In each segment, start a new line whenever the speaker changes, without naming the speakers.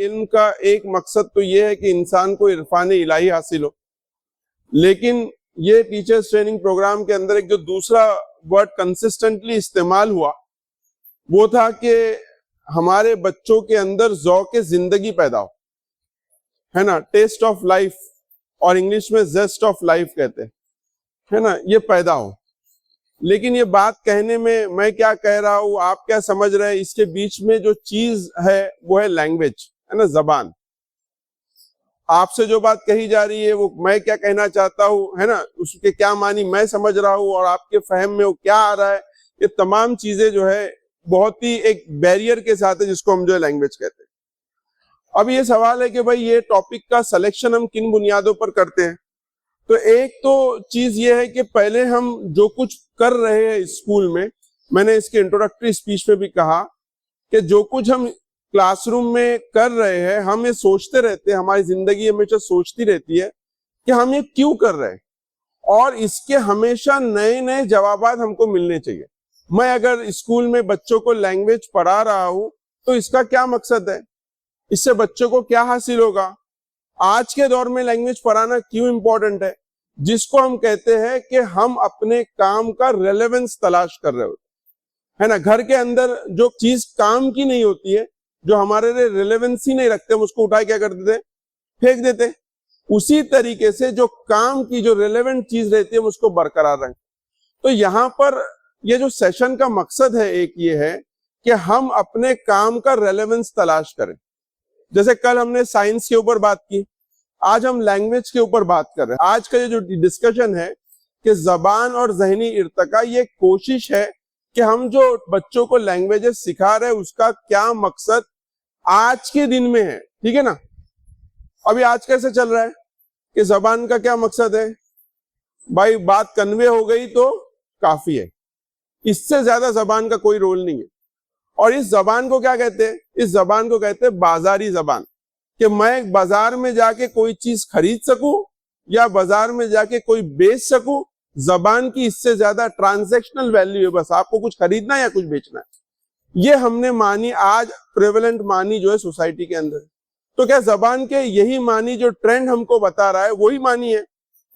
इल्म का एक मकसद तो ये है कि इंसान को इरफान इलाही हासिल हो, लेकिन ये टीचर्स ट्रेनिंग प्रोग्राम के अंदर एक जो दूसरा वर्ड कंसिस्टेंटली इस्तेमाल हुआ वो था कि हमारे बच्चों के अंदर ज़ौक़ जिंदगी पैदा हो, है ना, टेस्ट ऑफ लाइफ, और इंग्लिश में जेस्ट ऑफ लाइफ कहते हैं, है ना, ये पैदा हो। लेकिन ये बात कहने में मैं क्या कह रहा हूँ, आप क्या समझ रहे हैं, इसके बीच में जो चीज है वो है लैंग्वेज, है ना, जबान। आपसे जो बात कही जा रही है वो मैं क्या कहना चाहता हूँ, है ना, उसके क्या मानी मैं समझ रहा हूँ और आपके फहम में वो क्या आ रहा है, ये तमाम चीजें जो है बहुत ही एक बैरियर के साथ है जिसको हम जो है लैंग्वेज कहते हैं। अब ये सवाल है कि भाई ये टॉपिक का सिलेक्शन हम किन बुनियादों पर करते हैं। तो एक तो चीज ये है कि पहले हम जो कुछ कर रहे हैं स्कूल में, मैंने इसके इंट्रोडक्टरी स्पीच में भी कहा कि जो कुछ हम क्लासरूम में कर रहे हैं, हम ये सोचते रहते हैं, हमारी जिंदगी हमेशा सोचती रहती है कि हम ये क्यों कर रहे हैं, और इसके हमेशा नए नए जवाब हमको मिलने चाहिए। मैं अगर स्कूल में बच्चों को लैंग्वेज पढ़ा रहा हूं तो इसका क्या मकसद है, इससे बच्चों को क्या हासिल होगा, आज के दौर में लैंग्वेज पढ़ाना क्यों इंपॉर्टेंट है, जिसको हम कहते हैं कि हम अपने काम का रेलेवेंस तलाश कर रहे होते, है ना। घर के अंदर जो चीज काम की नहीं होती है, जो हमारे लिए रेलेवेंस ही नहीं रखते, हम उसको उठा क्या कर देते, फेंक देते। उसी तरीके से जो काम की जो रेलेवेंट चीज रहती है हम उसको बरकरार रखें। तो यहाँ पर ये जो सेशन का मकसद है एक ये है कि हम अपने काम का रेलेवेंस तलाश करें। जैसे कल हमने साइंस के ऊपर बात की, आज हम लैंग्वेज के ऊपर बात कर रहे हैं। आज का ये जो डिस्कशन है कि जबान और जहनी इर्तिका, ये कोशिश है कि हम जो बच्चों को लैंग्वेजेस सिखा रहे हैं उसका क्या मकसद आज के दिन में है, ठीक है ना। अभी आज कैसे चल रहा है कि जबान का क्या मकसद है, भाई बात कन्वे हो गई तो काफी है, इससे ज्यादा जबान का कोई रोल नहीं है। और इस जबान को क्या कहते हैं, इस जबान को कहते हैं बाजारी जबान, कि मैं बाजार में जाके कोई चीज खरीद सकूं या बाजार में जाके कोई बेच सकूं। जबान की इससे ज्यादा ट्रांजैक्शनल वैल्यू है, बस आपको कुछ खरीदना है या कुछ बेचना है। ये हमने मानी, आज प्रेवलेंट मानी जो है सोसाइटी के अंदर। तो क्या जबान के यही मानी जो ट्रेंड हमको बता रहा है वही मानी है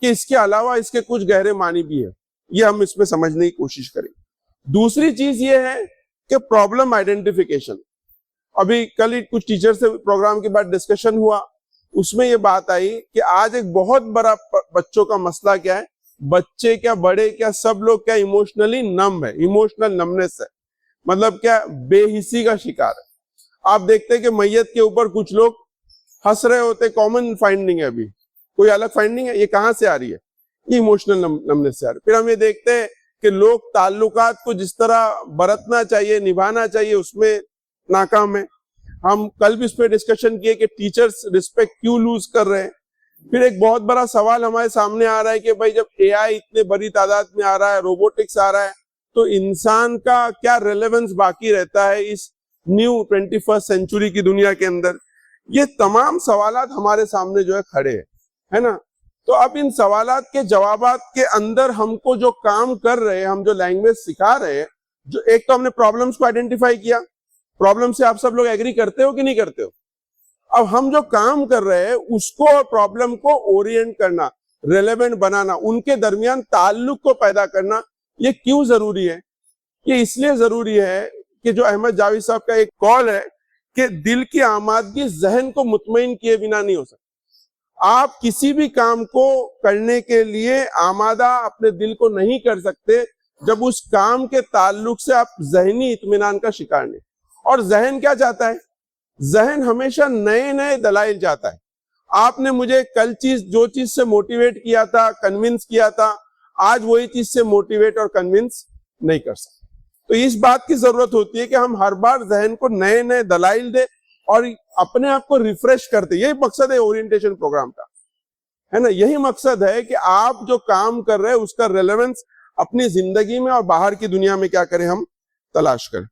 कि इसके अलावा इसके कुछ गहरे मानी भी है, ये हम इसमें समझने की कोशिश करें। दूसरी चीज ये है कि प्रॉब्लम आइडेंटिफिकेशन। अभी कल ही कुछ टीचर से प्रोग्राम के बाद डिस्कशन हुआ, उसमें ये बात आई कि आज एक बहुत बड़ा बच्चों का मसला क्या है, बच्चे क्या बड़े क्या सब लोग क्या इमोशनली नम है, इमोशनल नमनेस है, मतलब क्या बेहिसी का शिकार है। आप देखते हैं कि मैयत के ऊपर कुछ लोग हंस रहे होते, कॉमन फाइंडिंग है, अभी कोई अलग फाइंडिंग है, ये कहां से आ रही है, ये इमोशनल नमनेस से आ रही है। फिर हम ये देखते हैं कि लोग ताल्लुकात को जिस तरह बरतना चाहिए, निभाना चाहिए, उसमें नाकाम है। हम कल भी इस पे डिस्कशन किए कि टीचर्स रिस्पेक्ट क्यों लूज कर रहे हैं। फिर एक बहुत बड़ा सवाल हमारे सामने आ रहा है कि भाई जब एआई इतने बड़ी तादाद में आ रहा है, रोबोटिक्स आ रहा है, तो इंसान का क्या रेलेवेंस बाकी रहता है इस न्यू 21st सेंचुरी की दुनिया के अंदर। ये तमाम सवालात हमारे सामने जो है खड़े हैं, है ना। तो अब इन सवालात के जवाबात के अंदर हमको जो काम कर रहे हैं, हम जो लैंग्वेज सिखा रहे हैं, जो एक तो हमने प्रॉब्लम्स को आइडेंटिफाई किया, प्रॉब्लम से आप सब लोग एग्री करते हो कि नहीं करते हो। अब हम जो काम कर रहे हैं उसको और प्रॉब्लम को ओरिएंट करना, रेलेवेंट बनाना, उनके दरमियान ताल्लुक को पैदा करना, ये क्यों जरूरी है। ये इसलिए जरूरी है कि जो अहमद जावेद साहब का एक कॉल है कि दिल की आमादगी जहन को मुतमईन किए बिना नहीं हो सकती। आप किसी भी काम को करने के लिए आमादा अपने दिल को नहीं कर सकते जब उस काम के ताल्लुक से आप जहनी इत्मीनान का शिकार नहीं। और जहन क्या चाहता है, जहन हमेशा नए नए दलाइल चाहता है। आपने मुझे कल जो चीज से मोटिवेट किया था, कन्विंस किया था, आज वही चीज से मोटिवेट और कन्विंस नहीं कर सकते। तो इस बात की जरूरत होती है कि हम हर बार जहन को नए नए दलाइल दे और अपने आप को रिफ्रेश करते। यही मकसद है ओरिएंटेशन प्रोग्राम का, है ना। यही मकसद है कि आप जो काम कर रहे हैं उसका रेलेवेंस अपनी जिंदगी में और बाहर की दुनिया में क्या करें, हम तलाश करें।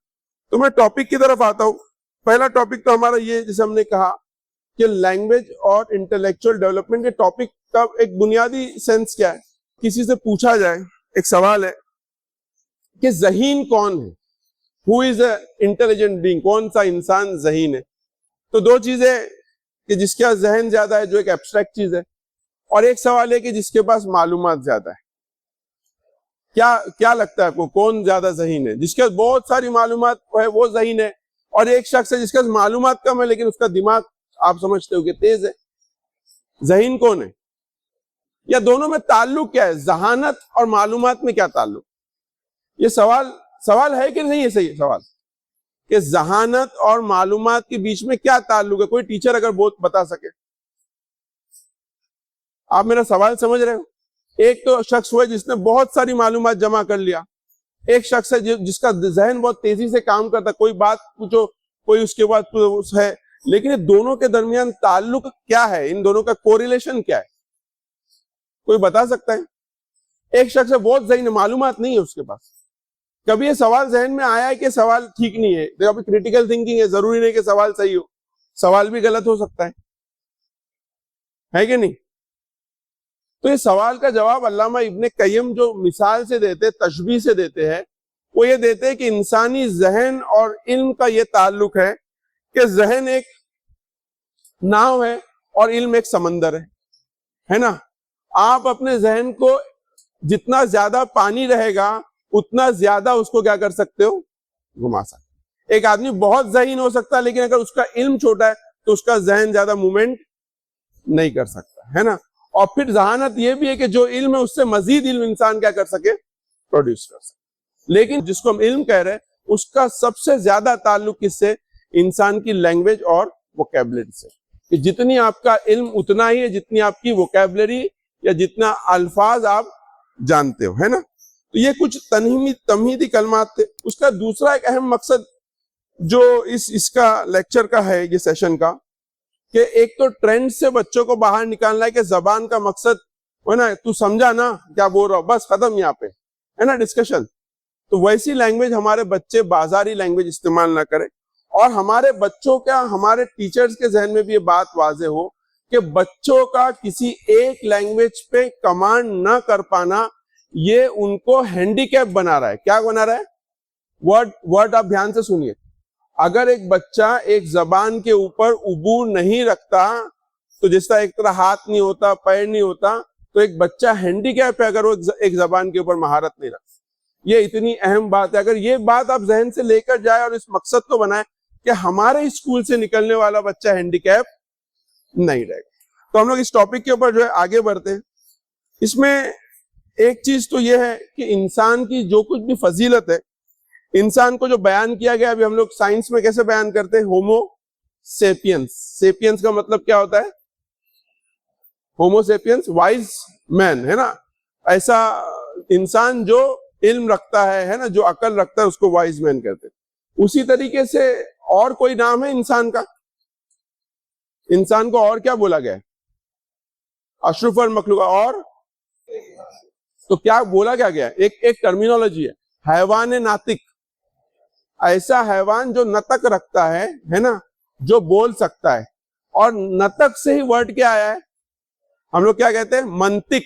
तो मैं टॉपिक की तरफ आता हूं। पहला टॉपिक तो हमारा ये, जैसे हमने कहा कि लैंग्वेज और इंटेलेक्चुअल डेवलपमेंट के टॉपिक का एक बुनियादी सेंस क्या है। किसी से पूछा जाए, एक सवाल है कि ज़हीन कौन है, who is a intelligent being, कौन सा इंसान ज़हीन है। तो दो चीजें कि जिसके पास जहन ज्यादा है, जो एक एब्स्ट्रैक्ट चीज है, और एक सवाल है कि जिसके पास मालूमात ज्यादा है। क्या क्या लगता है आपको, कौन ज्यादा ज़हीन है? जिसके पास बहुत सारी मालूमात है वो ज़हीन है, और एक शख्स है जिसके पास मालूमात कम है लेकिन उसका दिमाग आप समझते हो कि तेज है। ज़हीन कौन है? या दोनों में ताल्लुक क्या है? जहानत और मालूमात में क्या ताल्लुक? ये सवाल है कि नहीं? ये सही सवाल कि जहानत और मालूमात के बीच में क्या ताल्लुक है? कोई टीचर अगर बहुत बता सके। आप मेरा सवाल समझ रहे हो? एक तो शख्स हुआ जिसने बहुत सारी मालूमात जमा कर लिया, एक शख्स है जिसका जहन बहुत तेजी से काम करता, कोई बात पूछो कोई उसके बाद है, लेकिन ये दोनों के दरमियान ताल्लुक क्या है? इन दोनों का कोरिलेशन क्या है? कोई बता सकता है? एक शख्स है बहुत ज़हीन, मालूमात नहीं है उसके पास। कभी ये सवाल जहन में आया है कि सवाल ठीक नहीं है? देखो, अभी क्रिटिकल थिंकिंग है, जरूरी नहीं कि सवाल सही हो, सवाल भी गलत हो सकता है कि नहीं? तो ये सवाल का जवाब अल्लामा इब्ने कय्यम जो मिसाल से देते, तशबीह से देते हैं, वो ये देते हैं कि इंसानी जहन और इल्म का ये ताल्लुक है कि जहन एक नाव है और इल्म एक समंदर है ना? आप अपने जहन को जितना ज्यादा पानी रहेगा उतना ज्यादा उसको क्या कर सकते हो? घुमा सकते हो। एक आदमी बहुत ज़हीन हो सकता है लेकिन अगर उसका इल्म छोटा है तो उसका जहन ज्यादा मूवमेंट नहीं कर सकता, है ना? और फिर जहानत यह भी है कि जो इल्म है उससे मजीद इल्म इंसान क्या कर सके? प्रोड्यूस कर सके। लेकिन जिसको हम इल्म कह रहे हैं उसका सबसे ज्यादा ताल्लुक किससे? इंसान की लैंग्वेज और वोकैबुलरी से। कि जितनी आपका इल्म उतना ही है जितनी आपकी वोकैबुलरी या जितना अल्फाज आप जानते हो, है ना? तो ये कुछ तमहीदी कलमात थे। उसका दूसरा एक अहम मकसद जो इसका लेक्चर का है, ये सेशन का, कि एक तो ट्रेंड से बच्चों को बाहर निकालना है कि जबान का मकसद है ना, तू समझा ना क्या बोल रहा हूं, बस खत्म यहाँ पे, है ना, डिस्कशन। तो वैसी लैंग्वेज हमारे बच्चे बाजारी लैंग्वेज इस्तेमाल ना करें, और हमारे बच्चों का, हमारे टीचर्स के जहन में भी ये बात वाजे हो कि बच्चों का किसी एक लैंग्वेज पे कमांड ना कर पाना ये उनको हैंडीकैप बना रहा है। क्या बना रहा है? वर्ड आप ध्यान से सुनिए। अगर एक बच्चा एक जबान के ऊपर उबूर नहीं रखता, तो जिस तरह एक तरह हाथ नहीं होता, पैर नहीं होता, तो एक बच्चा हैंडीकैप है अगर वो एक जबान के ऊपर महारत नहीं रखता। ये इतनी अहम बात है। अगर ये बात आप जहन से लेकर जाए और इस मकसद को बनाए कि हमारे स्कूल से निकलने वाला बच्चा हैंडीकैप नहीं रहेगा। तो हम लोग इस टॉपिक के ऊपर जो है आगे बढ़ते हैं। इसमें एक चीज तो यह है कि इंसान की जो कुछ भी फजीलत है, इंसान को जो बयान किया गया, अभी हम लोग साइंस में कैसे बयान करते हैं? होमो सेपियंस। सेपियंस का मतलब क्या होता है? होमो सेपियंस, वाइज मैन, है ना? ऐसा इंसान जो इल्म रखता है ना, जो अकल रखता है, उसको वाइज मैन कहते हैं। उसी तरीके से और कोई नाम है इंसान का? इंसान को और क्या बोला गया है? अशरफुल मखलूक। और तो क्या बोला क्या गया? एक टर्मिनोलॉजी है, हैवान नातिक। ऐसा हैवान जो नतक रखता है ना, जो बोल सकता है। और नतक से ही वर्ड क्या आया है? हम लोग क्या कहते हैं? मंतिक,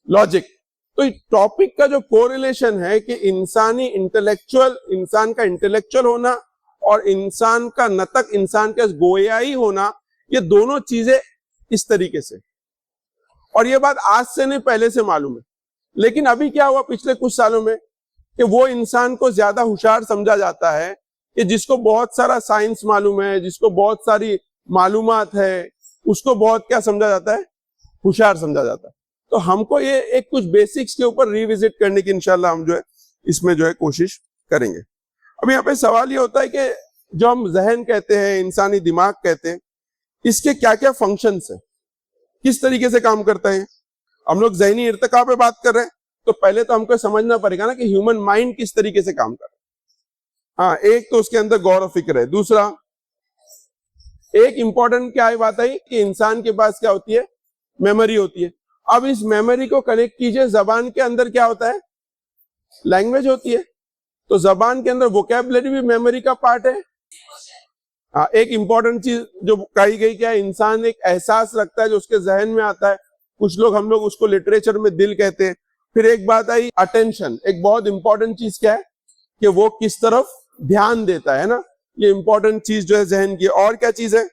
लॉजिक। तो टॉपिक का जो कोरिलेशन है कि इंसानी इंटेलेक्चुअल, इंसान का इंटेलेक्चुअल होना और इंसान का नतक, इंसान का गोयाई होना, ये दोनों चीजें इस तरीके से। और ये बात आज से नहीं, पहले से मालूम है। लेकिन अभी क्या हुआ पिछले कुछ सालों में कि वो इंसान को ज्यादा होशियार समझा जाता है कि जिसको बहुत सारा साइंस मालूम है, जिसको बहुत सारी मालूमात है, उसको बहुत क्या समझा जाता है? होशियार समझा जाता है। तो हमको ये एक कुछ बेसिक्स के ऊपर रिविजिट करने की इंशाल्लाह हम जो है इसमें जो है कोशिश करेंगे। अब यहाँ पे सवाल ये होता है कि जो हम जहन कहते हैं, इंसानी दिमाग कहते हैं, इसके क्या क्या फंक्शंस है, किस तरीके से काम करता है? हम लोग जहनी इर्तिका पे बात कर रहे हैं, तो पहले तो हमको समझना पड़ेगा ना कि ह्यूमन माइंड किस तरीके से काम कर रहा है। हाँ, एक तो उसके अंदर गौर और फिक्र है। दूसरा, एक इंपॉर्टेंट क्या बात आई कि इंसान के पास क्या होती है? मेमोरी होती है। अब इस मेमोरी को कनेक्ट कीजिए, जबान के अंदर क्या होता है? लैंग्वेज होती है। तो जबान के अंदर वोकैबुलरी भी मेमोरी का पार्ट है। हाँ, एक इंपॉर्टेंट चीज जो कही गई क्या है? इंसान एक एहसास रखता है जो उसके जहन में आता है। कुछ लोग, हम लोग उसको लिटरेचर में दिल कहते हैं। फिर एक बात आई अटेंशन। एक बहुत इंपॉर्टेंट चीज क्या है? कि वो किस तरफ ध्यान देता है ना। ये इंपॉर्टेंट चीज जो है जहन की। और क्या चीज है?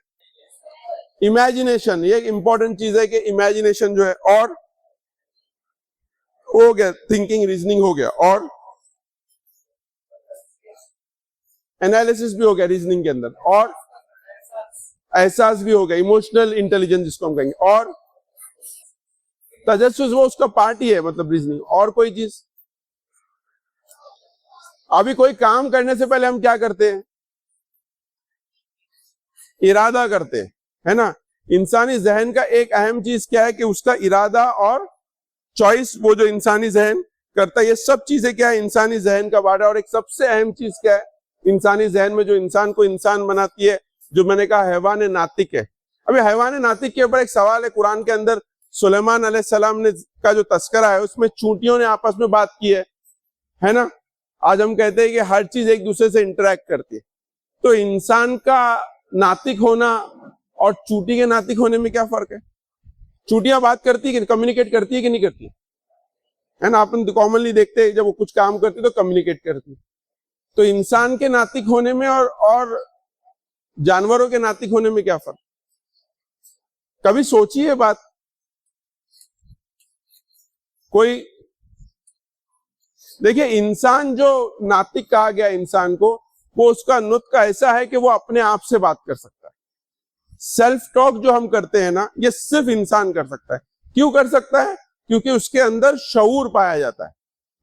इमेजिनेशन, ये एक इंपॉर्टेंट चीज है कि इमेजिनेशन जो है, और हो गया थिंकिंग रीजनिंग हो गया, और एनालिसिस भी हो गया रीजनिंग के अंदर, और एहसास भी हो गया, इमोशनल इंटेलिजेंस जिसको हम कहेंगे, और तजस्सुस वो उसका पार्ट ही है, मतलब रीजनिंग। और कोई चीज? अभी कोई काम करने से पहले हम क्या करते हैं? इरादा करते हैं, है ना। इंसानी जहन का एक अहम चीज क्या है कि उसका इरादा और चॉइस, वो जो इंसानी जहन करता है, ये सब चीजें क्या है? इंसानी जहन का पार्ट है। और एक सबसे अहम चीज क्या है इंसानी जहन में, जो इंसान को इंसान बनाती है, जो मैंने कहा हैवान नातिक है। अभी हैवान नातिक के ऊपर एक सवाल है, कुरान के अंदर सुलेमान अलैहिस्सलाम ने का जो तस्करा है उसमें चूंटियों ने आपस में बात की है ना। आज हम कहते हैं कि हर चीज एक दूसरे से इंटरेक्ट करती है। तो इंसान का नातिक होना और चूंटी के नातिक होने में क्या फर्क है? चूंटियां बात करती है कि कम्युनिकेट करती है कि नहीं करती है ना। अपन कॉमनली देखते हैं जब वो कुछ काम करती है तो कम्युनिकेट करती है। तो इंसान के नातिक होने में और जानवरों के नातिक होने में क्या फर्क? कभी सोचिए बात। कोई देखिए, इंसान जो नातिक कहा गया इंसान को, वो उसका नुत्क ऐसा है कि वो अपने आप से बात कर सकता है। सेल्फ टॉक जो हम करते हैं ना, ये सिर्फ इंसान कर सकता है। क्यों कर सकता है? क्योंकि उसके अंदर शऊर पाया जाता है।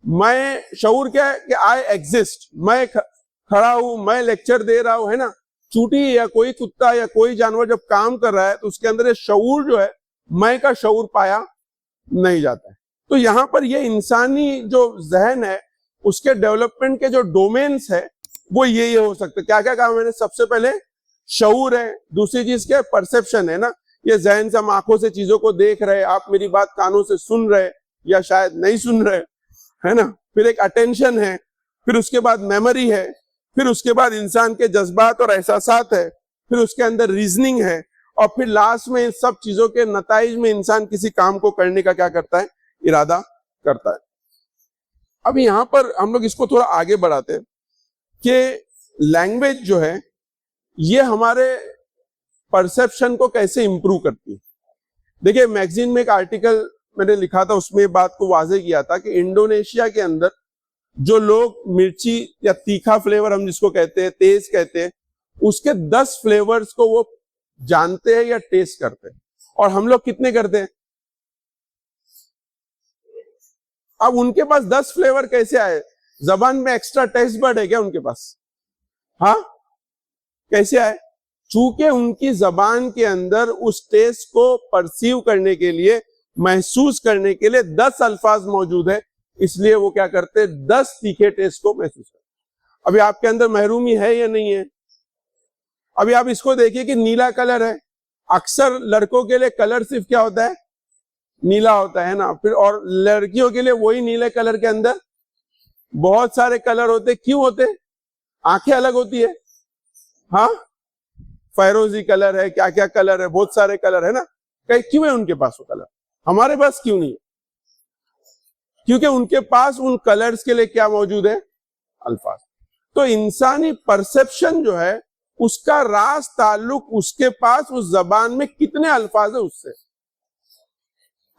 मैं, शऊर क्या है कि आई एग्जिस्ट, मैं खड़ा हूं, मैं लेक्चर दे रहा हूं, है ना। चूंटी या कोई कुत्ता या कोई जानवर जब काम कर रहा है तो उसके अंदर ये शऊर जो है, मैं का शऊर पाया नहीं जाता है। तो यहां पर ये इंसानी जो जहन है उसके डेवलपमेंट के जो डोमेन्स है वो ये हो सकते। क्या क्या कहा मैंने? सबसे पहले शऊर है, दूसरी चीज क्या है? परसेप्शन है ना। ये जहन से हम आंखों से चीजों को देख रहे, आप मेरी बात कानों से सुन रहे या शायद नहीं सुन रहे, है ना। फिर एक अटेंशन है, फिर उसके बाद मेमोरी है, फिर उसके बाद इंसान के जज्बात और एहसासात है, फिर उसके अंदर रीजनिंग है, और फिर लास्ट में इन सब चीजों के नताइज में इंसान किसी काम को करने का क्या करता है? इरादा करता है। अब यहां पर हम लोग इसको थोड़ा आगे बढ़ाते हैं कि लैंग्वेज जो है ये हमारे परसेप्शन को कैसे इंप्रूव करती है। देखिए, मैगजीन में एक आर्टिकल मैंने लिखा था, उसमें बात को वाजे किया था कि इंडोनेशिया के अंदर जो लोग मिर्ची या तीखा फ्लेवर हम जिसको कहते हैं, तेज कहते हैं, उसके 10 फ्लेवर्स को वो जानते हैं या टेस्ट करते हैं। और हम लोग कितने करते हैं? अब उनके पास 10 फ्लेवर कैसे आए? जबान में एक्स्ट्रा टेस्ट बर्ड है क्या उनके पास? हाँ, कैसे आए? चूंकि उनकी जबान के अंदर उस टेस्ट को परसीव करने के लिए, महसूस करने के लिए 10 अल्फाज मौजूद है, इसलिए वो क्या करते हैं? 10 तीखे टेस्ट को महसूस करते। अभी आपके अंदर महरूमी है या नहीं है? अभी आप इसको देखिए कि नीला कलर है। अक्सर लड़कों के लिए कलर सिर्फ क्या होता है? नीला होता है ना। फिर और लड़कियों के लिए वही नीले कलर के अंदर बहुत सारे कलर होते। क्यों होते? आंखें अलग होती है। हाँ, फैरोजी कलर है, क्या क्या कलर है, बहुत सारे कलर है ना। क्यों है उनके पास वो कलर, हमारे पास क्यों नहीं है? क्योंकि उनके पास उन कलर्स के लिए क्या मौजूद है? अल्फाज। तो इंसानी परसेप्शन जो है उसका राज ताल्लुक उसके पास उस जबान में कितने अल्फाज है उससे।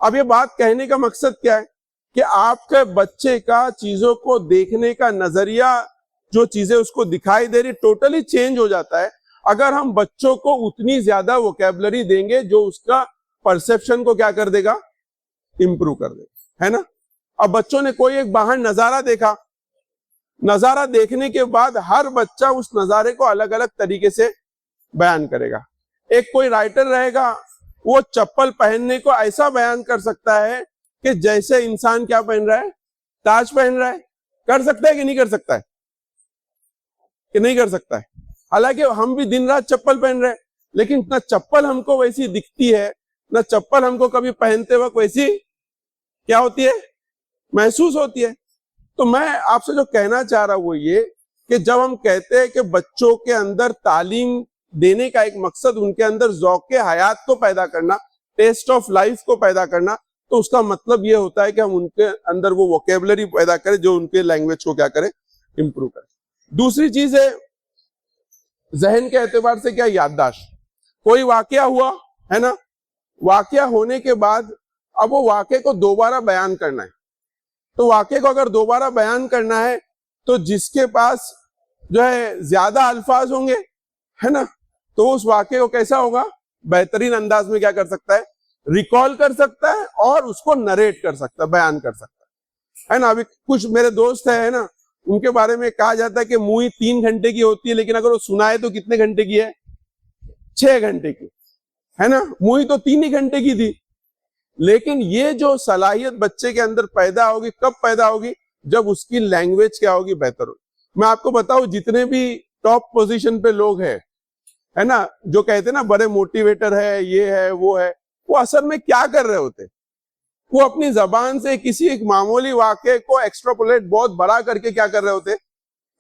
अब ये बात कहने का मकसद क्या है कि आपके बच्चे का चीजों को देखने का नजरिया, जो चीजें उसको दिखाई दे रही, टोटली चेंज हो जाता है अगर हम बच्चों को उतनी ज्यादा वोकैबुलरी देंगे जो उसका परसेप्शन को क्या कर देगा? इंप्रूव कर देगा, है ना। अब बच्चों ने कोई एक बाहर नजारा देखा, नजारा देखने के बाद हर बच्चा उस नजारे को अलग अलग तरीके से बयान करेगा। एक कोई राइटर रहेगा, वो चप्पल पहनने को ऐसा बयान कर सकता है कि जैसे इंसान क्या पहन रहा है? ताज पहन रहा है। कर सकता है कि नहीं कर सकता है? कि नहीं कर सकता है। हालांकि हम भी दिन रात चप्पल पहन रहे हैं, लेकिन ना चप्पल हमको वैसी दिखती है, ना चप्पल हमको कभी पहनते वक्त वैसी क्या होती है? महसूस होती है। तो मैं आपसे जो कहना चाह रहा हूं वो ये कि जब हम कहते हैं कि बच्चों के अंदर तालीम देने का एक मकसद उनके अंदर ज़ौक़े हयात को पैदा करना, टेस्ट ऑफ लाइफ को पैदा करना, तो उसका मतलब ये होता है कि हम उनके अंदर वो वोकैबुलरी पैदा करें जो उनके लैंग्वेज को क्या करे? इंप्रूव करे। दूसरी चीज है जहन के एतबार से क्या, याददाश्त। कोई वाकया हुआ है ना, वाकया होने के बाद अब वो वाकये को दोबारा बयान करना है, तो वाकये को अगर दोबारा बयान करना है तो जिसके पास जो है ज्यादा अल्फाज होंगे, है ना, तो उस वाकये को कैसा होगा, बेहतरीन अंदाज में क्या कर सकता है, रिकॉल कर सकता है और उसको नरेट कर सकता है, बयान कर सकता है ना। अभी कुछ मेरे दोस्त है ना, उनके बारे में कहा जाता है कि मूवी 3 घंटे की होती है, लेकिन अगर वो सुनाए तो कितने घंटे की है, 6 घंटे की, है ना। मूवी तो 3 ही घंटे की थी, लेकिन ये जो सलाहियत बच्चे के अंदर पैदा होगी, कब पैदा होगी, जब उसकी लैंग्वेज क्या होगी, बेहतर होगी। मैं आपको बताऊं, जितने भी टॉप पोजीशन पे लोग हैं, है ना, जो कहते हैं ना बड़े मोटिवेटर है, ये है वो है, वो असल में क्या कर रहे होते, वो अपनी जबान से किसी एक मामूली वाक्य को एक्स्ट्रापोलेट बहुत बड़ा करके क्या कर रहे होते,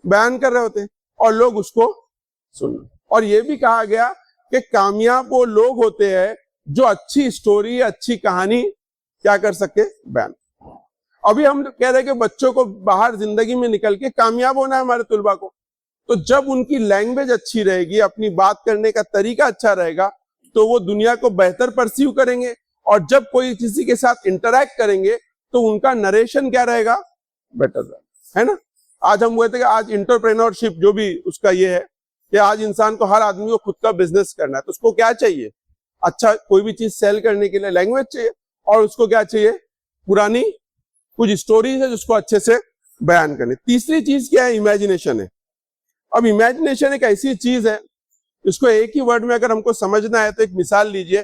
बयान कर रहे होते, और लोग उसको सुन। और ये भी कहा गया कि कामयाब वो लोग होते हैं जो अच्छी स्टोरी, अच्छी कहानी क्या कर सके, बयान। अभी हम कह रहे हैं कि बच्चों को बाहर जिंदगी में निकल के कामयाब होना है हमारे तुलबा को, तो जब उनकी लैंग्वेज अच्छी रहेगी, अपनी बात करने का तरीका अच्छा रहेगा, तो वो दुनिया को बेहतर परसीव करेंगे, और जब कोई किसी के साथ इंटरैक्ट करेंगे तो उनका नरेशन क्या रहेगा, बेटर रहेगा, है ना। आज हम हुए थे कि आज इंटरप्रेन्योरशिप जो भी उसका ये है कि आज इंसान को, हर आदमी को खुद का बिजनेस करना है, तो उसको क्या चाहिए, अच्छा कोई भी चीज सेल करने के लिए लैंग्वेज चाहिए, और उसको क्या चाहिए, पुरानी कुछ स्टोरीज है जिसको अच्छे से बयान करनी। तीसरी चीज क्या है, इमेजिनेशन है। अब इमेजिनेशन एक ऐसी चीज है, इसको एक ही वर्ड में अगर हमको समझना है तो एक मिसाल लीजिए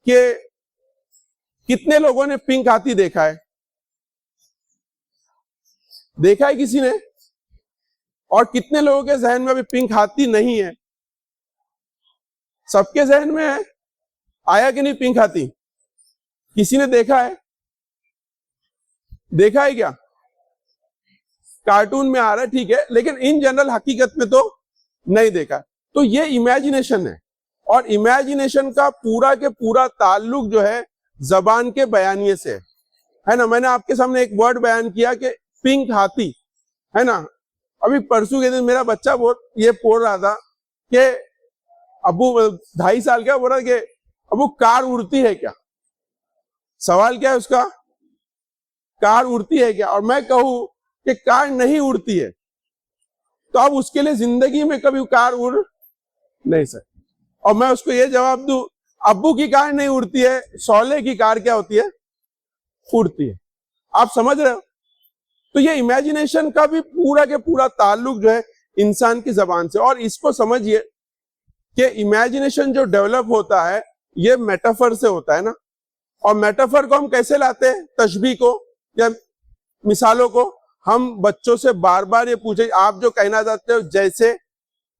कि कितने लोगों ने पिंक हाथी देखा है, देखा है किसी ने, और कितने लोगों के जहन में अभी पिंक हाथी नहीं है, सबके जहन में है, आया कि नहीं पिंक हाथी, किसी ने देखा है, देखा है क्या, कार्टून में आ रहा है ठीक है, लेकिन इन जनरल हकीकत में तो नहीं देखा। तो ये इमेजिनेशन है, और इमेजिनेशन का पूरा के पूरा ताल्लुक जो है जबान के बयानिए से है ना। मैंने आपके सामने एक वर्ड बयान किया कि पिंक हाथी, है ना। अभी परसों के दिन मेरा बच्चा ये बोल रहा था कि अबू, 2.5 साल का, बोल रहा कि अबू कार उड़ती है क्या, सवाल क्या है उसका, कार उड़ती है क्या, और मैं कहूं कि कार नहीं उड़ती है, तो अब उसके लिए जिंदगी में कभी कार उड़ नहीं सकती, और मैं उसको ये जवाब दूं, अब्बू की कार नहीं उड़ती है, शौले की कार क्या होती है, उड़ती है। आप समझ रहे हो। तो ये इमेजिनेशन का भी पूरा के पूरा ताल्लुक जो है इंसान की जबान से, और इसको समझिए कि इमेजिनेशन जो डेवलप होता है ये मेटाफर से होता है ना, और मेटाफर को हम कैसे लाते हैं, तशबीह को या मिसालों को। हम बच्चों से बार बार ये पूछे, आप जो कहना चाहते हो जैसे,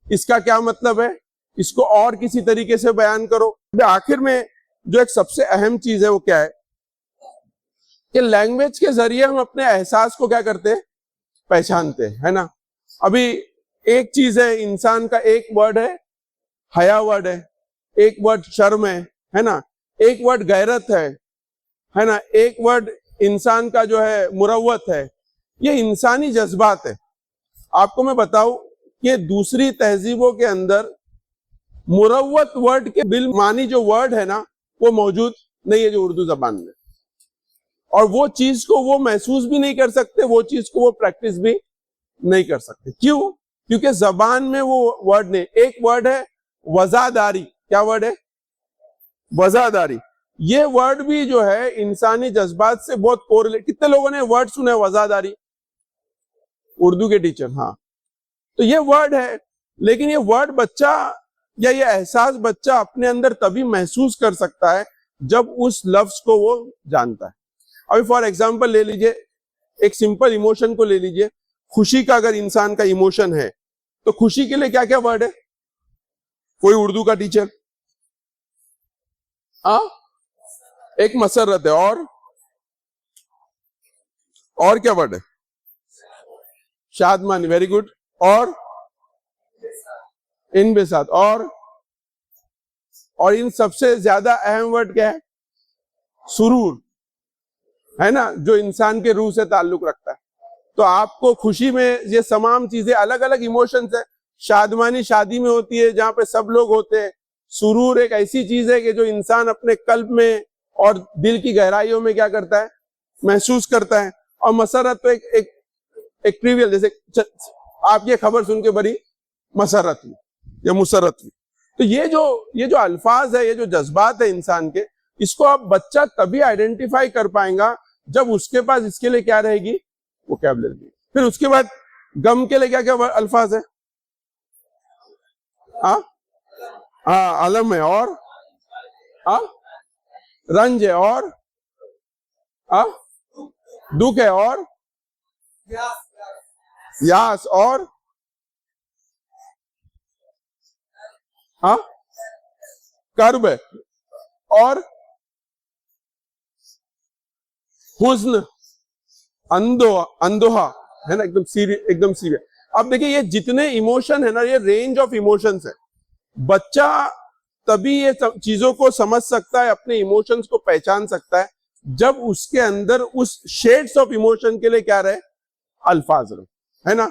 इसका क्या मतलब है, इसको और किसी तरीके से बयान करो। आखिर में जो एक सबसे अहम चीज है वो क्या है कि लैंग्वेज के जरिए हम अपने एहसास को क्या करते हैं, पहचानते हैं, है ना। अभी एक चीज है, इंसान का एक वर्ड है हया वर्ड है, एक वर्ड शर्म है ना, एक वर्ड गैरत है ना, एक वर्ड इंसान का जो है मुरव्वत है। ये इंसानी जज्बात है। आपको मैं बताऊं कि दूसरी तहजीबों के अंदर मुरव्वत वर्ड के बिल मानी जो वर्ड है ना, वो मौजूद नहीं है जो उर्दू जबान में, और वो चीज को वो महसूस भी नहीं कर सकते, वो चीज को वो प्रैक्टिस भी नहीं कर सकते। क्यों? क्योंकि जबान में वो वर्ड नहीं। एक वर्ड है वजादारी, क्या वर्ड है, वजादारी। ये वर्ड भी जो है इंसानी जज्बात से बहुत कोरिलेट। कितने लोगों ने वर्ड सुना है वजादारी, उर्दू के टीचर, हाँ। तो ये वर्ड है, लेकिन ये वर्ड बच्चा या ये एहसास बच्चा अपने अंदर तभी महसूस कर सकता है जब उस लफ्ज को वो जानता है। अभी फॉर एग्जांपल ले लीजिए, एक सिंपल इमोशन को ले लीजिए। खुशी का अगर इंसान का इमोशन है तो खुशी के लिए क्या क्या वर्ड है, कोई उर्दू का टीचर, एक मसरत है, और क्या वर्ड है, शादमानी, वेरी गुड, और इन बेसाथ, और इन सबसे ज्यादा अहम वर्ड क्या है, सुरूर, है ना, जो इंसान के रूह से ताल्लुक रखता है। तो आपको खुशी में ये तमाम चीजें, अलग अलग इमोशंस है, शादमानी शादी में होती है जहाँ पे सब लोग होते हैं। सुरूर एक ऐसी चीज है कि जो इंसान अपने कल्ब में और दिल की गहराइयों में क्या करता है, महसूस करता है। और मसरत तो एक ट्रिवियल, जैसे आप ये खबर सुन के बड़ी मसरत हुई या मुसरत हुई। तो ये जो अल्फाज है, ये जो जज्बात है इंसान के, इसको आप बच्चा तभी आइडेंटिफाई कर पाएगा जब उसके पास इसके लिए क्या रहेगी, वोकैबुलरी। फिर उसके बाद गम के लिए क्या क्या अल्फाज है? अलम है, और रंज है, और दुख है, और यास, और कर्ब है, और हुज्न, अंदोहा है ना, एकदम सीरियस। अब देखिए ये जितने इमोशन है ना, ये रेंज ऑफ इमोशंस है। बच्चा तभी ये चीजों को समझ सकता है, अपने इमोशंस को पहचान सकता है, जब उसके अंदर उस शेड्स ऑफ इमोशन के लिए क्या रहे, अल्फाज रहे, है ना।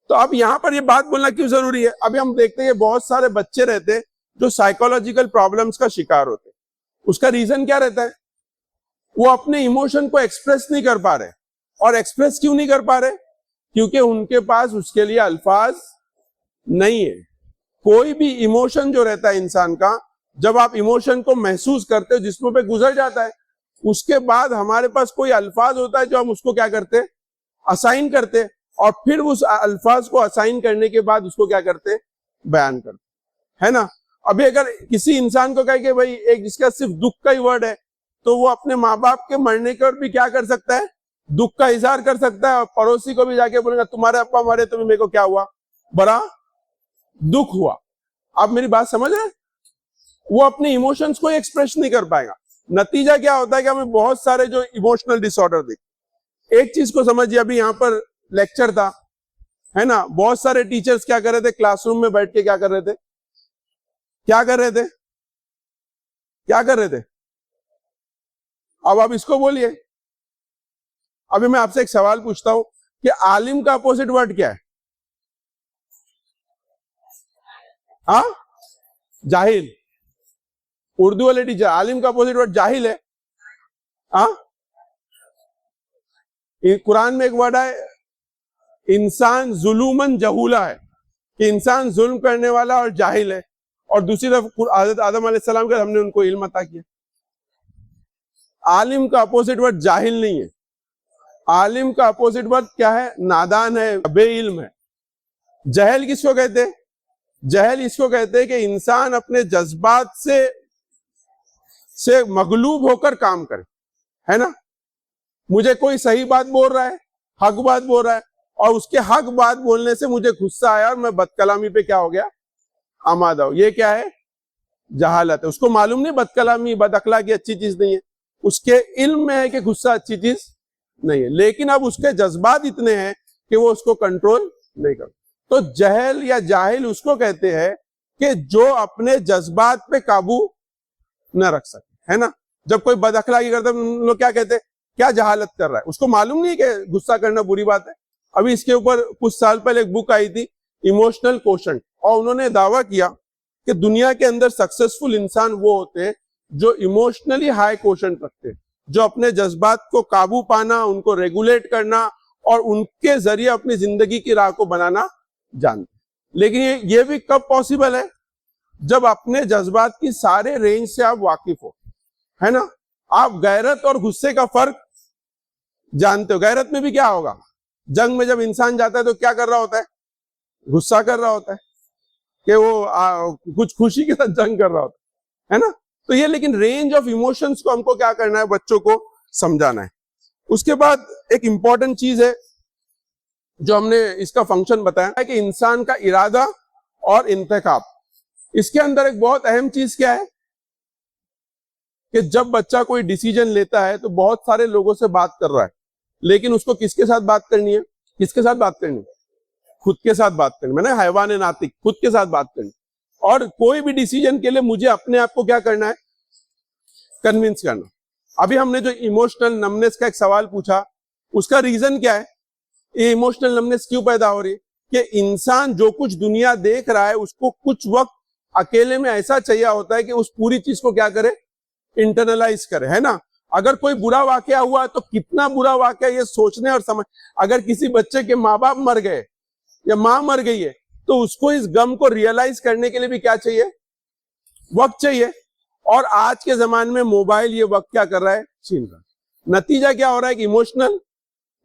तो अब यहाँ पर ये बात बोलना क्यों जरूरी है? अभी हम देखते हैं बहुत सारे बच्चे रहते हैं जो साइकोलॉजिकल प्रॉब्लम्स का शिकार होते हैं। उसका रीजन क्या रहता है? वो अपने इमोशन को एक्सप्रेस नहीं कर पा रहे। और एक्सप्रेस क्यों नहीं कर पा रहे? क्योंकि उनके पास उसके लिए अल्फाज नहीं है। कोई भी इमोशन जो रहता है इंसान का, जब आप इमोशन को महसूस करते हो, जिस्म पे गुजर जाता है, उसके बाद हमारे पास कोई अल्फाज होता है जो हम उसको क्या करते, असाइन करते, और फिर उस अल्फाज को असाइन करने के बाद उसको क्या करते, बयान करते, है ना। अभी अगर किसी इंसान को कहे कि भाई एक जिसका सिर्फ दुख का ही वर्ड है, तो वो अपने माँ बाप के मरने पर भी क्या कर सकता है, दुख का इजहार कर सकता है। और पड़ोसी को भी जाके बोलेगा तुम्हारे अप्पा मरे तो मेरे को क्या हुआ, बड़ा दुख हुआ। आप मेरी बात समझ रहे हैं? वो अपने इमोशंस को एक्सप्रेस नहीं कर पाएगा। नतीजा क्या होता है कि हमें बहुत सारे जो इमोशनल डिसऑर्डर दिखते। एक चीज को समझिए, अभी यहाँ पर लेक्चर था, है ना, बहुत सारे टीचर्स क्या कर रहे थे, क्लासरूम में बैठ के क्या कर रहे थे, क्या कर रहे थे, क्या कर रहे थे? अब आप इसको बोलिए। अभी मैं आपसे एक सवाल पूछता हूं कि आलिम का अपोजिट वर्ड क्या है? जाहिल। उर्दू वाले टीचर, आलिम का अपोजिट वर्ड जाहिल है। कुरान में एक वर्ड है इंसान जुलूमन जहूला है, कि इंसान जुल्म करने वाला और जाहिल है। और दूसरी तरफ हज़रत आदम अलैहिस्सलाम के हमने उनको इल्म अता किया। आलिम का अपोजिट वर्ड जाहिल नहीं है। आलिम का अपोजिट वर्ड क्या है? नादान है, बेइल्म है। जहल किसको कहते हैं? जहल इसको कहते हैं कि इंसान अपने जज्बात से मगलूब होकर काम करे, है ना। मुझे कोई सही बात बोल रहा है, हक बात बोल रहा है, और उसके हक बात बोलने से मुझे गुस्सा आया और मैं बदकलामी पे क्या हो गया, आमादा हो। ये क्या है? जहालत है। उसको मालूम नहीं बदकलामी, बदअखलाकी अच्छी चीज नहीं है। उसके इल्म में है कि गुस्सा अच्छी चीज नहीं है, लेकिन अब उसके जज्बात इतने हैं कि वो उसको कंट्रोल नहीं कर। तो जहल या जाहिल उसको कहते हैं कि जो अपने जज्बात पे काबू न रख सके, है ना। जब कोई बदअखलाकी करता है, लोग क्या कहते हैं, क्या जहालत कर रहा है। उसको मालूम नहीं कि गुस्सा करना बुरी बात है। अभी इसके ऊपर कुछ साल पहले एक बुक आई थी, इमोशनल कोशेंट, और उन्होंने दावा किया कि दुनिया के अंदर सक्सेसफुल इंसान वो होते हैं जो इमोशनली हाई कोशेंट रखते हैं, जो अपने जज्बात को काबू पाना, उनको रेगुलेट करना और उनके जरिए अपनी जिंदगी की राह को बनाना जानते। लेकिन ये भी कब पॉसिबल है? जब अपने जज्बात की सारे रेंज से आप वाकिफ हो, है ना। आप गैरत और गुस्से का फर्क जानते हो। गैरत में भी क्या होगा, जंग में जब इंसान जाता है तो क्या कर रहा होता है, गुस्सा कर रहा होता है, कि वो कुछ खुशी के साथ जंग कर रहा होता है ना। तो ये लेकिन रेंज ऑफ इमोशंस को हमको क्या करना है, बच्चों को समझाना है। उसके बाद एक इंपॉर्टेंट चीज है जो हमने इसका फंक्शन बताया है कि इंसान का इरादा और इंतखाब। इसके अंदर एक बहुत अहम चीज क्या है कि जब बच्चा कोई डिसीजन लेता है तो बहुत सारे लोगों से बात कर रहा है, लेकिन उसको किसके साथ बात करनी है, किसके साथ बात करनी है, खुद के साथ बात करनी, मैंने हैवान नातिक, खुद के साथ बात करनी। और कोई भी डिसीजन के लिए मुझे अपने आप को क्या करना है, कन्विंस करना। अभी हमने जो इमोशनल नमनेस का एक सवाल पूछा, उसका रीजन क्या है, ये इमोशनल नमनेस क्यों पैदा हो रही है? कि इंसान जो कुछ दुनिया देख रहा है उसको कुछ वक्त अकेले में ऐसा चाहिए होता है कि उस पूरी चीज को क्या करे, इंटरनलाइज करे, है ना। अगर कोई बुरा वाकया हुआ तो कितना बुरा वाकया ये सोचने और समझ, अगर किसी बच्चे के माँ बाप मर गए या माँ मर गई है तो उसको इस गम को रियलाइज करने के लिए भी क्या चाहिए, वक्त चाहिए। और आज के जमाने में मोबाइल ये वक्त क्या कर रहा है, छीन रहा है। नतीजा क्या हो रहा है कि इमोशनल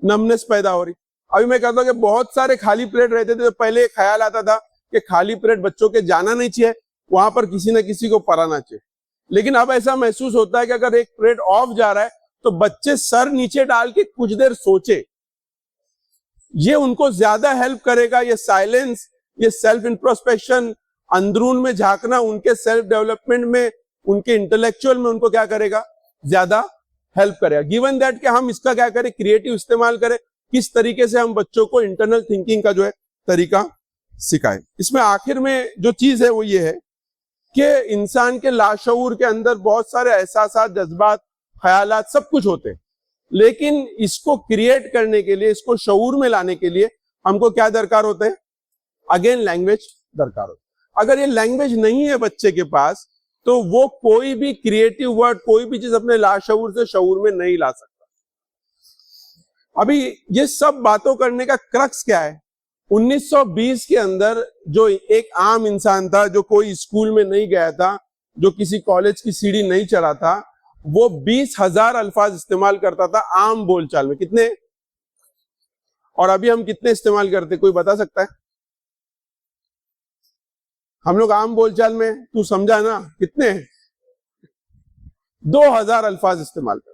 नमनेस पैदा हो रही। अभी मैं कहता हूं कि बहुत सारे खाली प्लेट रहते थे तो पहले एक ख्याल आता था कि खाली प्लेट बच्चों के जाना नहीं चाहिए, वहां पर किसी न किसी को पराना चाहिए। लेकिन अब ऐसा महसूस होता है कि अगर एक प्लेट ऑफ जा रहा है तो बच्चे सर नीचे डाल के कुछ देर सोचे, ये उनको ज्यादा हेल्प करेगा। ये साइलेंस, ये सेल्फ इंट्रोस्पेक्शन, अंदरून में झांकना उनके सेल्फ डेवलपमेंट में, उनके इंटेलेक्चुअल में उनको क्या करेगा, ज्यादा हेल्प करेगा। गिवन दैट कि हम इसका क्या करें, क्रिएटिव इस्तेमाल करें, किस तरीके से हम बच्चों को इंटरनल थिंकिंग का जो है तरीका सिखाएं। इसमें आखिर में जो चीज है वो ये है कि इंसान के लाशऊर के अंदर बहुत सारे एहसास, जज्बात, ख्यालात सब कुछ होते हैं, लेकिन इसको क्रिएट करने के लिए, इसको शऊर में लाने के लिए हमको क्या दरकार होते हैं, अगेन लैंग्वेज दरकार होता है। अगर ये लैंग्वेज नहीं है बच्चे के पास तो वो कोई भी क्रिएटिव वर्ड, कोई भी चीज अपने लाशऊर से शऊर में नहीं ला सकता। अभी ये सब बातों करने का क्रक्स क्या है, 1920 के अंदर जो एक आम इंसान था, जो कोई स्कूल में नहीं गया था, जो किसी कॉलेज की सीढ़ी नहीं चढ़ा था, वो 20,000 अल्फाज इस्तेमाल करता था आम बोलचाल में। कितने? और अभी हम कितने इस्तेमाल करते, कोई बता सकता है? हम लोग आम बोलचाल में, तू समझा ना, कितने? 2,000 अल्फाज इस्तेमाल करते।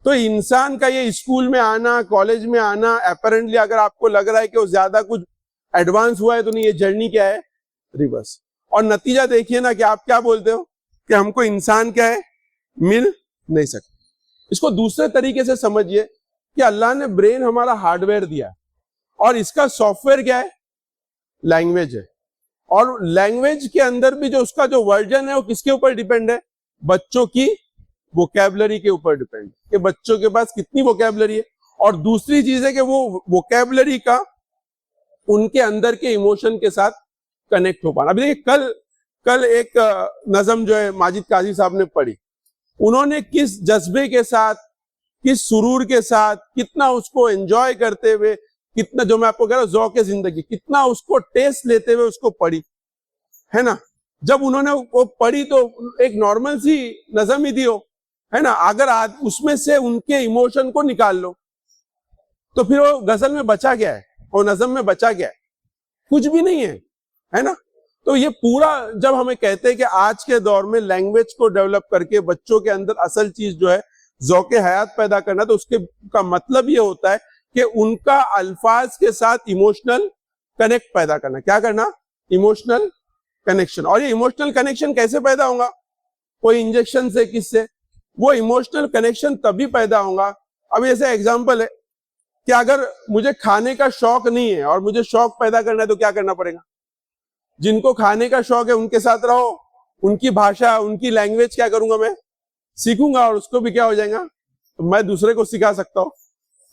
तो इंसान का ये स्कूल में आना, कॉलेज में आना, अपेरेंटली अगर आपको लग रहा है कि वो ज्यादा कुछ एडवांस हुआ है तो नहीं, ये जर्नी क्या है, रिवर्स। और नतीजा देखिए ना कि आप क्या बोलते हो कि हमको इंसान क्या है, मिल नहीं सकता। इसको दूसरे तरीके से समझिए कि अल्लाह ने ब्रेन हमारा हार्डवेयर दिया और इसका सॉफ्टवेयर क्या है, लैंग्वेज है। और लैंग्वेज के अंदर भी जो उसका जो वर्जन है वो किसके ऊपर डिपेंड है, बच्चों की वोकैबुलरी के ऊपर डिपेंड है कि बच्चों के पास कितनी वोकैबुलरी है। और दूसरी चीज है कि वो वोकैबुलरी का उनके अंदर के इमोशन के साथ कनेक्ट हो पाना। अभी देखिए कल एक नज़म जो है माजिद काजी साहब ने पढ़ी, उन्होंने किस जज्बे के साथ, किस सुरूर के साथ, कितना उसको एंजॉय करते हुए, कितना, जो मैं आपको कह रहा हूं ज़ौक़ जिंदगी, कितना उसको टेस्ट लेते हुए उसको पढ़ी, है ना। जब उन्होंने वो पढ़ी तो एक नॉर्मल सी नज़म ही दी हो, है ना। अगर आज उसमें से उनके इमोशन को निकाल लो तो फिर वो गजल में बचा गया है, वो नज़म में बचा गया है, कुछ भी नहीं है ना। तो ये पूरा जब हमें कहते हैं कि आज के दौर में लैंग्वेज को डेवलप करके बच्चों के अंदर असल चीज जो है ज़ौक़े हयात पैदा करना, तो उसके का मतलब ये होता है कि उनका अल्फाज के साथ इमोशनल कनेक्ट पैदा करना। क्या करना, इमोशनल कनेक्शन। और ये इमोशनल कनेक्शन कैसे पैदा होगा, कोई इंजेक्शन से, किससे? वो इमोशनल कनेक्शन तभी पैदा होगा। अब जैसे एग्जांपल है कि अगर मुझे खाने का शौक नहीं है और मुझे शौक पैदा करना है तो क्या करना पड़ेगा, जिनको खाने का शौक है उनके साथ रहो, उनकी भाषा, उनकी लैंग्वेज क्या करूंगा, मैं सीखूंगा, और उसको भी क्या हो जाएगा, तो मैं दूसरे को सिखा सकता हूं,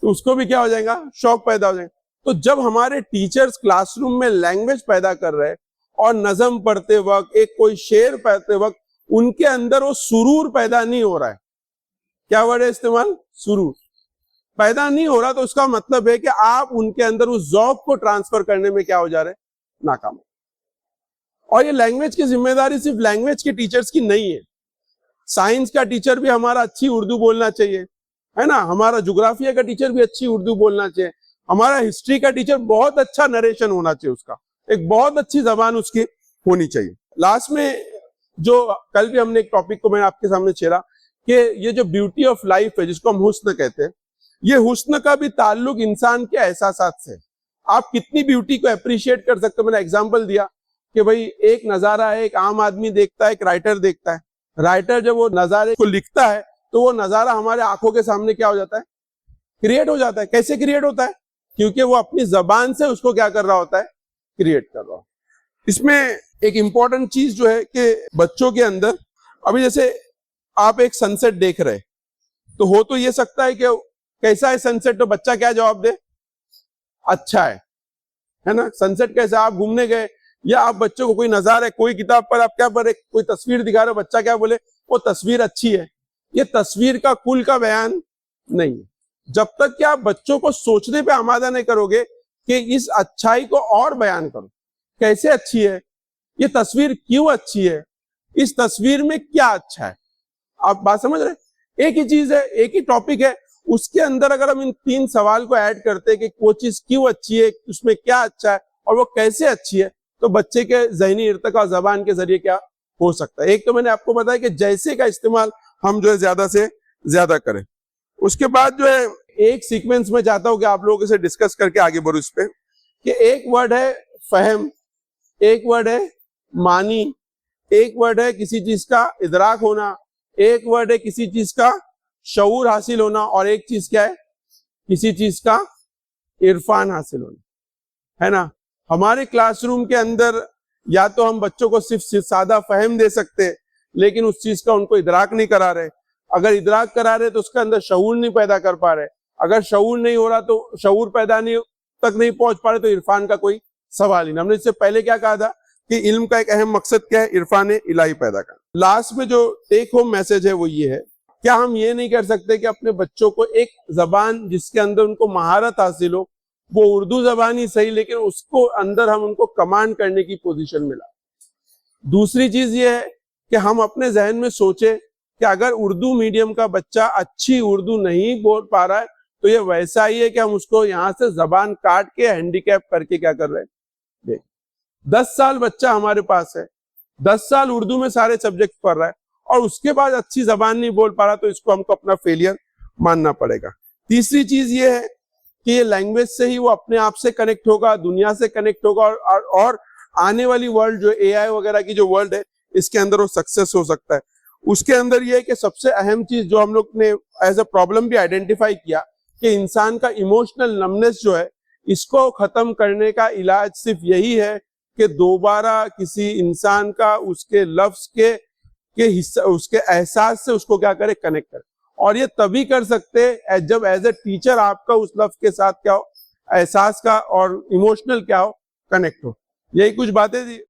तो उसको भी क्या हो जाएगा, शौक पैदा हो जाएगा। तो जब हमारे टीचर्स क्लासरूम में लैंग्वेज पैदा कर रहे हैं और नज़म पढ़ते वक्त, एक कोई शेर पढ़ते वक्त उनके अंदर वो सुरूर पैदा नहीं हो रहा है, क्या वर्ड है इस्तेमाल, सुरूर पैदा नहीं हो रहा, तो उसका मतलब है कि आप उनके अंदर उस ज़ौक़ को ट्रांसफर करने में क्या हो जा रहे हैं, नाकाम। और ये लैंग्वेज की जिम्मेदारी सिर्फ लैंग्वेज के टीचर्स की नहीं है, साइंस का टीचर भी हमारा अच्छी उर्दू बोलना चाहिए, है ना। हमारा ज्योग्राफिया का टीचर भी अच्छी उर्दू बोलना चाहिए। हमारा हिस्ट्री का टीचर बहुत अच्छा नरेशन होना चाहिए, उसका एक बहुत अच्छी जबान उसकी होनी चाहिए। लास्ट में जो कल भी हमने एक टॉपिक को मैंने आपके सामने छेड़ा कि ये जो ब्यूटी ऑफ लाइफ है, जिसको हम हुस्न कहते हैं, ये हुस्न का भी ताल्लुक इंसान के एहसासात से। आप कितनी ब्यूटी को अप्रिशिएट कर सकते हो। मैंने एग्जाम्पल दिया कि भाई एक नजारा है, एक आम आदमी देखता है, एक राइटर देखता है। राइटर जब वो नजारे को लिखता है तो वो नजारा हमारे आंखों के सामने क्या हो जाता है, क्रिएट हो जाता है। कैसे क्रिएट होता है, क्योंकि वो अपनी जबान से उसको क्या कर रहा होता है, क्रिएट कर रहा हो। इसमें एक इंपॉर्टेंट चीज जो है कि बच्चों के अंदर, अभी जैसे आप एक सनसेट देख रहे तो हो तो ये सकता है कि कैसा है सनसेट, तो बच्चा क्या जवाब दे, अच्छा है। है ना। सनसेट कैसा, आप घूमने गए या आप बच्चों को कोई नजारा है, कोई किताब पर आप क्या पढ़े, कोई तस्वीर दिखा रहे हो, बच्चा क्या बोले, वो तस्वीर अच्छी है, ये तस्वीर का कुल का बयान नहीं है। जब तक कि आप बच्चों को सोचने पे आमादा नहीं करोगे कि इस अच्छाई को और बयान करो, कैसे अच्छी है, ये तस्वीर क्यों अच्छी है, इस तस्वीर में क्या अच्छा है, आप बात समझ रहे। एक ही चीज है, एक ही टॉपिक है, उसके अंदर अगर हम इन 3 सवाल को ऐड करते हैं कि वो चीज क्यों अच्छी है, उसमें क्या अच्छा है और वो कैसे अच्छी है, तो बच्चे के ज़हनी इर्तिका जबान के जरिए क्या हो सकता है। एक तो मैंने आपको बताया कि जैसे का इस्तेमाल हम जो है ज्यादा से ज्यादा करें। उसके बाद जो है एक सीक्वेंस में चाहता हूं कि आप लोगों से डिस्कस करके आगे बढ़ो इस पे, कि एक वर्ड है फहम, एक वर्ड है मानी, एक वर्ड है किसी चीज का इदराक होना, एक वर्ड है किसी चीज का शऊर हासिल होना, और एक चीज क्या है, किसी चीज का इरफान हासिल होना, है ना। हमारे क्लासरूम के अंदर या तो हम बच्चों को सिर्फ सादा फहम दे सकते हैं, लेकिन उस चीज का उनको इदराक नहीं करा रहे। अगर इदराक करा रहे तो उसके अंदर शऊर नहीं पैदा कर पा रहे, अगर शऊर नहीं हो रहा तो शऊर पैदा नहीं तक नहीं पहुंच पा रहे तो इरफान का कोई सवाल ही नहीं। हमने इससे पहले क्या कहा था कि इल्म का एक अहम मकसद क्या है, इरफान इलाही पैदा करना। लास्ट में जो टेक होम मैसेज है वो ये है, क्या हम ये नहीं कर सकते कि अपने बच्चों को एक जबान जिसके अंदर उनको महारत हासिल हो, वो उर्दू जबान ही सही, लेकिन उसको अंदर हम उनको कमांड करने की पोजीशन मिला। दूसरी चीज ये है कि हम अपने जहन में सोचे कि अगर उर्दू मीडियम का बच्चा अच्छी उर्दू नहीं बोल पा रहा है तो ये वैसा ही है कि हम उसको यहाँ से जबान काट के हैंडीकैप करके क्या कर रहे हैं। देख, 10 साल बच्चा हमारे पास है, 10 साल उर्दू में सारे सब्जेक्ट पढ़ रहा है और उसके बाद अच्छी जबान नहीं बोल पा रहा, तो इसको हमको अपना फेलियर मानना पड़ेगा। तीसरी चीज ये है कि ये लैंग्वेज से ही वो अपने आप से कनेक्ट होगा, दुनिया से कनेक्ट होगा, और आने वाली वर्ल्ड जो एआई वगैरह की जो वर्ल्ड है इसके अंदर वो सक्सेस हो सकता है। उसके अंदर ये है कि सबसे अहम चीज जो हम लोग ने एज अ प्रॉब्लम भी आइडेंटिफाई किया कि इंसान का इमोशनल नमनेस जो है, इसको खत्म करने का इलाज सिर्फ यही है कि दोबारा किसी इंसान का उसके लफ्ज के हिस्सा, उसके एहसास से उसको क्या करे, कनेक्ट करे। और ये तभी कर सकते हैं जब एज ए टीचर आपका उस लफ्ज के साथ क्या हो, एहसास का और इमोशनल क्या हो, कनेक्ट हो। यही कुछ बातें थी।